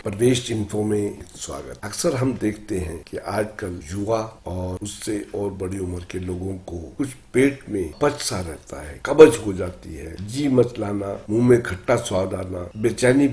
प्रदेश info में स्वागत। अक्सर हम देखते हैं कि आजकल युवा और उससे और बड़ी उम्र के लोगों को कुछ पेट में पच सा रहता है, कब्ज हो जाती है, जी मचलाना, मुंह में खट्टा स्वाद आना, बेचैनी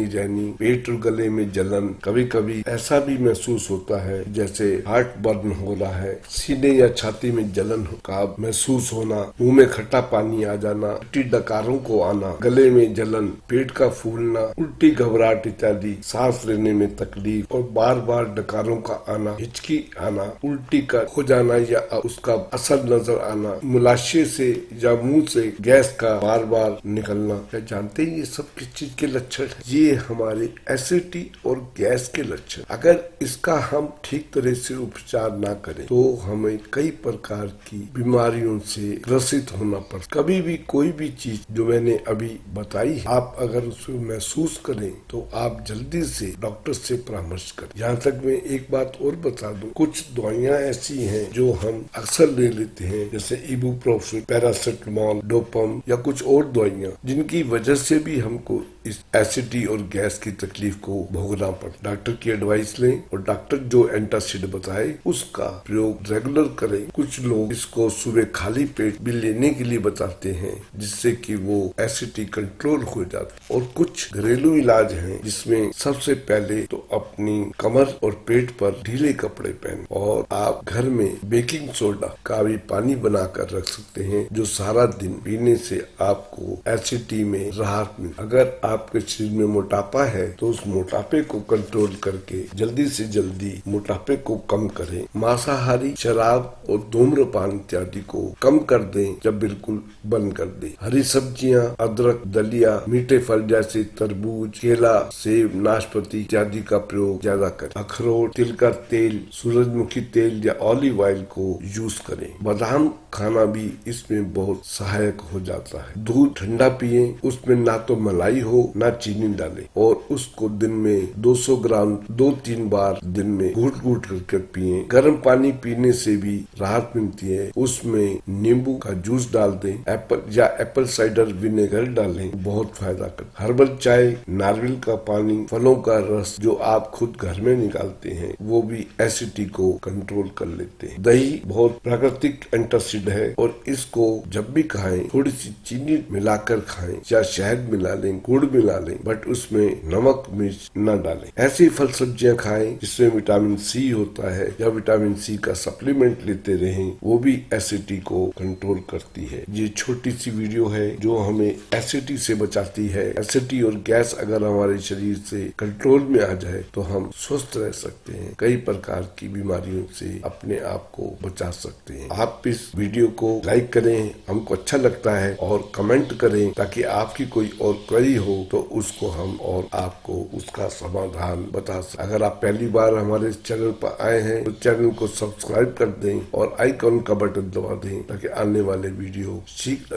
रहनी, पेट और गले में जलन, कभी कभी ऐसा भी महसूस होता है जैसे हार्ट बर्न हो रहा है, सीने या छाती में जलन का महसूस होना, मुंह में खट्टा पानी आ जाना, उल्टी डकारों को आना, गले में जलन, पेट का फूलना, उल्टी घबराहट इत्यादि, सांस लेने में तकलीफ और बार बार डकारों का आना, हिचकी आना, उल्टी का हो जाना या उसका असर नजर आना, मुलाशे से या मुंह से गैस का बार बार निकलना। क्या जानते हैं ये सब किस चीज के लक्षण है? ये हमारे एसिडिटी और गैस के लक्षण। अगर इसका हम ठीक तरह से उपचार ना करें तो हमें कई प्रकार की बीमारियों से ग्रसित होना पड़। कभी भी कोई भी चीज जो मैंने अभी बताई आप अगर उसको महसूस करें तो आप जल्दी से डॉक्टर से परामर्श करें। यहाँ तक मैं एक बात और बता दूं, कुछ दवाइयाँ ऐसी हैं जो हम अक्सर ले लेते हैं, जैसे इबुप्रोफेन, पैरासिटामोल, डोपम या कुछ और दवाइयाँ, जिनकी वजह से भी हमको इस एसिडिटी और गैस की तकलीफ को भोगना पड़ता। डॉक्टर की एडवाइस लें और डॉक्टर जो एंटासिड बताए उसका प्रयोग रेगुलर करें। कुछ लोग इसको सुबह खाली पेट भी लेने के लिए बताते हैं जिससे कि वो एसिडिटी कंट्रोल हो जाती। और कुछ घरेलू इलाज हैं जिसमें सबसे पहले तो अपनी कमर और पेट पर ढीले कपड़े पहने और आप घर में बेकिंग सोडा का भी पानी बनाकर रख सकते हैं जो सारा दिन पीने से आपको एसिडिटी में राहत मिले। अगर आपके शरीर में मोटापा है तो उस मोटापे को कंट्रोल करके जल्दी से जल्दी मोटापे को कम करें। मांसाहारी, शराब और धूम्रपान इत्यादि को कम कर दें, जब बिल्कुल बंद कर दें। हरी सब्जियां, अदरक, दलिया, मीठे फल जैसे तरबूज, केला, सेब, नाशपाती इत्यादि का प्रयोग ज्यादा करें। अखरोट, तिल का तेल, सूरजमुखी तेल या ऑलिव ऑयल को यूज करें। बादाम खाना भी इसमें बहुत सहायक हो जाता है। दूध ठंडा पिए, उसमें ना तो मलाई हो ना चीनी डालें और उसको दिन में 200 ग्राम 2-3 बार दिन में घूट करके पिए। गर्म पानी पीने से भी राहत मिलती है। उसमें नींबू का जूस डाल दें, एप्पल साइडर विनेगर डालें, बहुत फायदा करता। हर्बल चाय, नारियल का पानी, फलों का रस जो आप खुद घर में निकालते हैं वो भी एसिडिटी को कंट्रोल कर लेते हैं। दही बहुत प्राकृतिक एंटासिड है और इसको जब भी खाएं थोड़ी सी चीनी मिलाकर खाएं या शहद मिला लें, गुड़ मिला लें, बट उसमें नमक मिर्च न डालें। ऐसी फल सब्जियां खाएं जिसमें विटामिन सी होता है या विटामिन सी का सप्लीमेंट लेते रहें, वो भी एसिडिटी को कंट्रोल करती है। ये छोटी सी वीडियो है जो हमें एसिडिटी से बचाती है। एसिडिटी और गैस अगर हमारे शरीर से कंट्रोल में आ जाए तो हम स्वस्थ रह सकते हैं, कई प्रकार की बीमारियों से अपने आप को बचा सकते हैं। आप इस वीडियो को लाइक करें, हमको अच्छा लगता है, और कमेंट करें ताकि आपकी कोई और क्वेरी हो तो उसको हम और आपको उसका समाधान बता सकें। अगर आप पहली बार हमारे चैनल पर आए हैं तो चैनल को सब्सक्राइब कर दें और आइकॉन का बटन दबा दें ताकि आने वाले वीडियो शीघ्र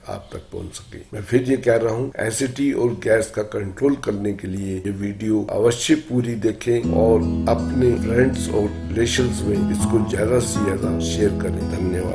आप तक पहुंच सके। मैं फिर ये कह रहा हूँ, एसिडिटी और गैस का कंट्रोल करने के लिए ये वीडियो अवश्य पूरी देखें और अपने फ्रेंड्स और रिलेशंस में इसको ज्यादा से ज्यादा शेयर करें। धन्यवाद।